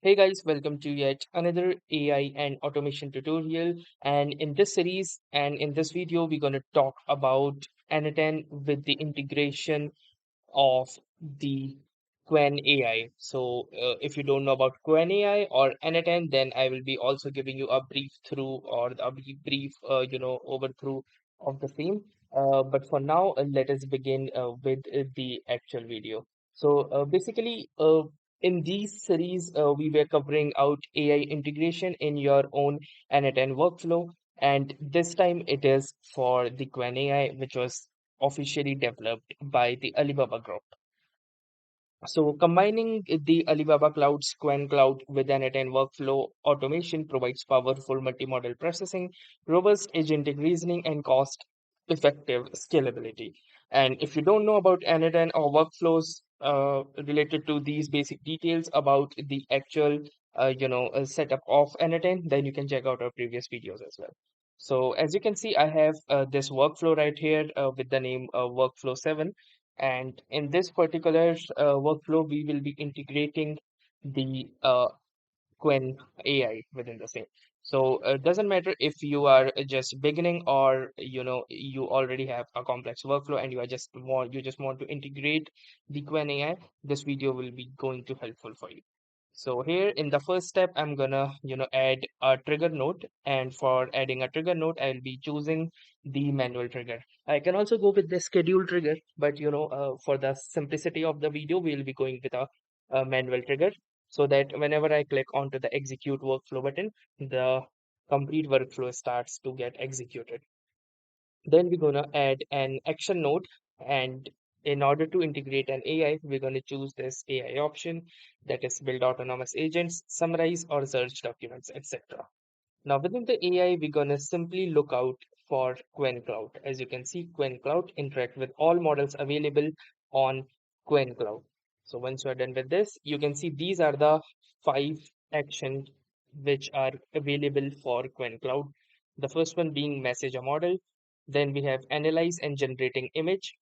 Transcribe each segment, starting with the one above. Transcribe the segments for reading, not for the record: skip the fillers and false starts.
Hey guys, welcome to yet another AI and automation tutorial. And in this series and in this video, we're going to talk about n8n with the integration of the Qwen AI. If you don't know about Qwen AI or n8n, then I will be also giving you a brief through or a brief, overthrough of the same. But for now, let us begin with the actual video. In these series, we were covering out AI integration in your own n8n workflow, and this time it is for the Qwen AI, which was officially developed by the Alibaba Group. So combining the Alibaba Cloud's Qwen Cloud with an n8n workflow automation provides powerful multi-model processing, robust agentic reasoning, and cost-effective scalability. And if you don't know about n8n or workflows related to these basic details about the actual, setup of n8n, then you can check out our previous videos as well. So as you can see, I have this workflow right here with the name Workflow 7, and in this particular workflow, we will be integrating the Qwen AI within the same. So it doesn't matter if you are just beginning or you already have a complex workflow and you just want to integrate the Qwen AI. This video will be going to helpful for you. So here in the first step, I'm gonna, add a trigger node. And for adding a trigger node, I'll be choosing the manual trigger. I can also go with the schedule trigger, but for the simplicity of the video, we'll be going with a manual trigger so that whenever I click onto the execute workflow button, the complete workflow starts to get executed. Then we're gonna add an action node, and in order to integrate an AI, we're gonna choose this AI option that is build autonomous agents, summarize or search documents, etc. Now within the AI, we're gonna simply look out for Qwen Cloud. As you can see, Qwen Cloud interact with all models available on Qwen Cloud. So once you are done with this, you can see these are the 5 actions which are available for Qwen Cloud. The first one being message a model, then we have analyze and generating image,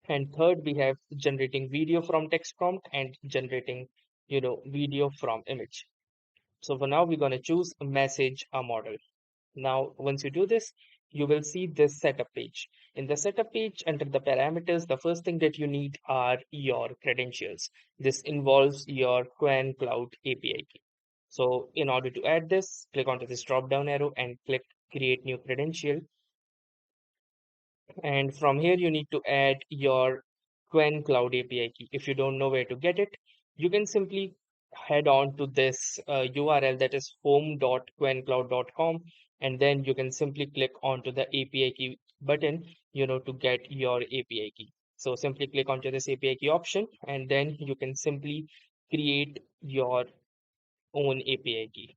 and third we have generating video from text prompt and generating video from image. So for now we're going to choose message a model. Now once you do this, you will see this setup page. In the setup page, under the parameters, the first thing that you need are your credentials. This involves your Qwen Cloud API key. So in order to add this, click onto this drop down arrow and click create new credential. And from here, you need to add your Qwen Cloud API key. If you don't know where to get it, you can simply head on to this URL, that is home.qwencloud.com, and then you can simply click onto the API key button, to get your API key. So simply click onto this API key option, and then you can simply create your own API key.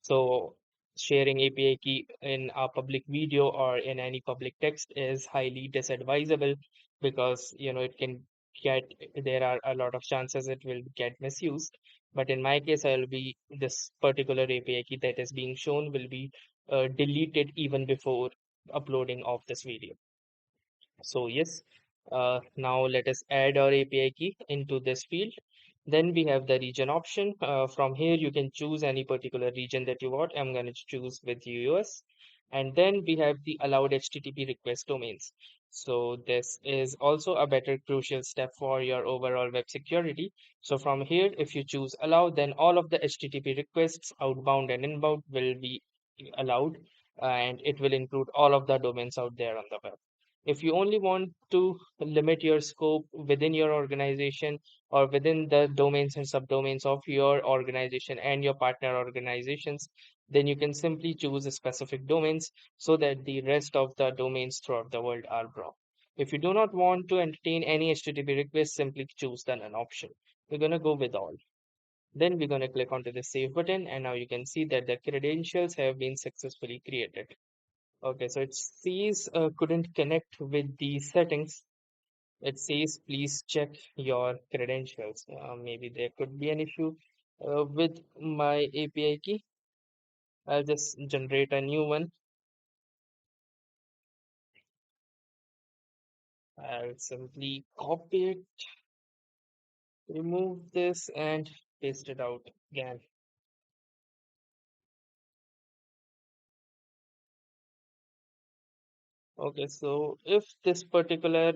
So sharing API key in a public video or in any public text is highly disadvisable because it can get, there are a lot of chances it will get misused. But in my case, I'll be this particular API key that is being shown will be deleted even before uploading of this video. So yes, now let us add our API key into this field. Then we have the region option. From here, you can choose any particular region that you want. I'm going to choose with US. And then we have the allowed HTTP request domains. So this is also a better crucial step for your overall web security. So from here, if you choose allow, then all of the HTTP requests, outbound and inbound, will be allowed, and it will include all of the domains out there on the web. If you only want to limit your scope within your organization or within the domains and subdomains of your organization and your partner organizations, then you can simply choose specific domains so that the rest of the domains throughout the world are blocked. If you do not want to entertain any HTTP requests, simply choose the none option. We're going to go with all. Then we're going to click onto the save button, and now you can see that the credentials have been successfully created. Okay, so it says couldn't connect with the settings. It says please check your credentials. Maybe there could be an issue with my API key. I'll just generate a new one. I'll simply copy it, remove this, and paste it out. Yeah. Okay, so if this particular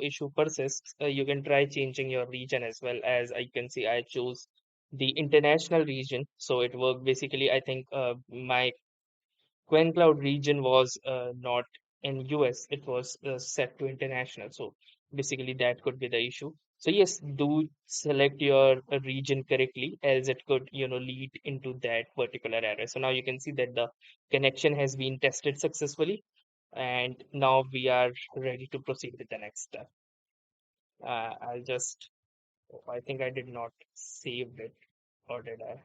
issue persists, you can try changing your region as well. As I can see, I chose the international region, so it worked basically. I think my Qwen Cloud region was not in US, it was set to international. So basically, that could be the issue. So yes, do select your region correctly, else it could lead into that particular error. So now you can see that the connection has been tested successfully, and now we are ready to proceed with the next step. I'll just, oh, I think I did not save it, or did I?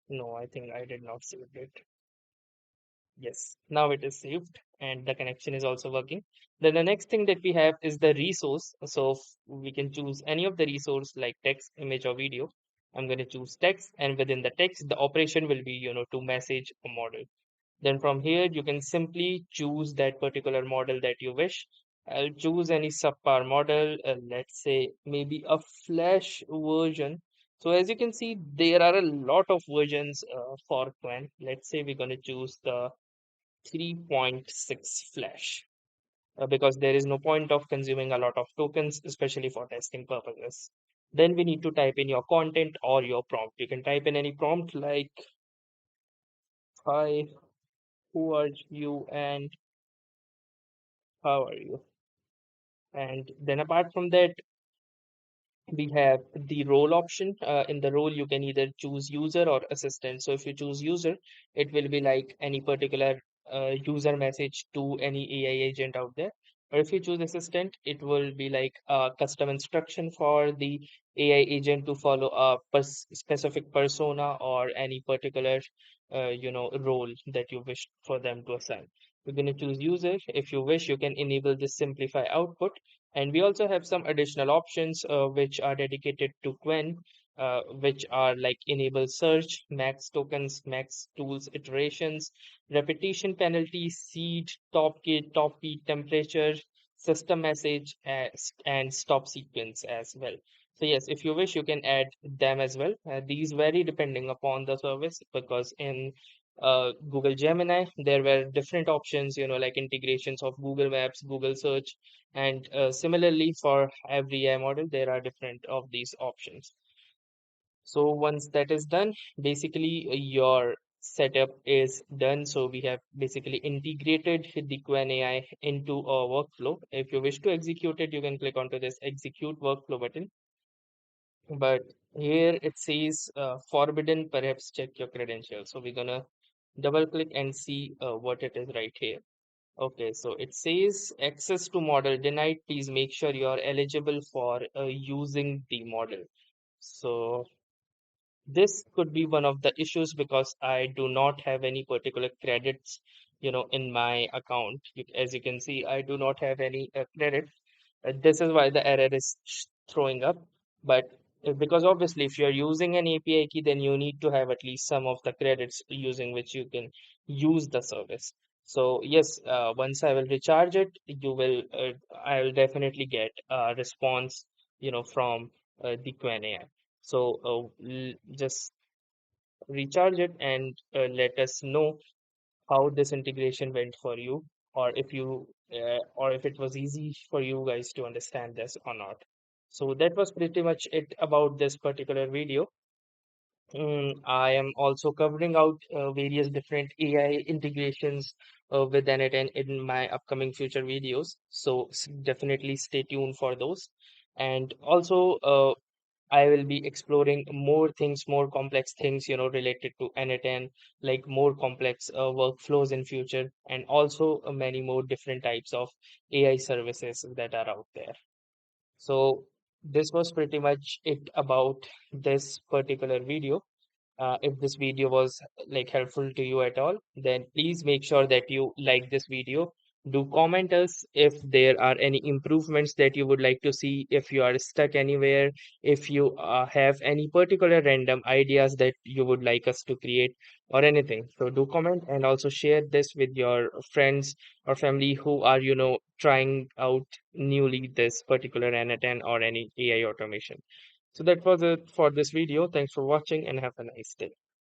No, I think I did not save it. Yes, now it is saved and the connection is also working. Then the next thing that we have is the resource. So we can choose any of the resource like text, image, or video. I'm going to choose text, and within the text, the operation will be, to message a model. Then from here, you can simply choose that particular model that you wish. I'll choose any subpar model, let's say maybe a Flash version. So as you can see, there are a lot of versions for Qwen. Let's say we're going to choose the 3.6 Flash because there is no point of consuming a lot of tokens, especially for testing purposes. Then we need to type in your content or your prompt. You can type in any prompt like, hi, who are you and how are you? And then apart from that, we have the role option. In the role, you can either choose user or assistant. So if you choose user, it will be like any particular user message to any AI agent out there. Or if you choose assistant, it will be like a custom instruction for the AI agent to follow a specific persona or any particular, role that you wish for them to assign. We're going to choose user. If you wish, you can enable this simplify output, and we also have some additional options which are dedicated to Qwen, which are like enable search, max tokens, max tools iterations, repetition penalty, seed, top key temperature, system message, and stop sequence as well. So yes, if you wish, you can add them as well. These vary depending upon the service because in Google Gemini, there were different options, like integrations of Google Maps, Google Search, and similarly, for every AI model, there are different of these options. So once that is done, basically your setup is done. So we have basically integrated the Qwen AI into a workflow. If you wish to execute it, you can click onto this execute workflow button. But here it says forbidden, perhaps check your credentials. So we're gonna double click and see what it is right here. Okay, so it says access to model denied. Please make sure you are eligible for using the model. So this could be one of the issues because I do not have any particular credits, in my account. As you can see, I do not have any credit. This is why the error is throwing up. But because obviously, if you're using an API key, then you need to have at least some of the credits using which you can use the service. So yes, once I will recharge it, I will definitely get a response, from the Qwen AI. So just recharge it and let us know how this integration went for you, or if it was easy for you guys to understand this or not. So that was pretty much it about this particular video. I am also covering out various different AI integrations with n8n in my upcoming future videos. So definitely stay tuned for those. And also, I will be exploring more things, more complex things, related to n8n, like more complex workflows in future, and also many more different types of AI services that are out there. So this was pretty much it about this particular video. If this video was like helpful to you at all, then please make sure that you like this video. Do comment us if there are any improvements that you would like to see, if you are stuck anywhere, if you have any particular random ideas that you would like us to create or anything. So do comment and also share this with your friends or family who are, trying out newly this particular n8n or any AI automation. So that was it for this video. Thanks for watching and have a nice day.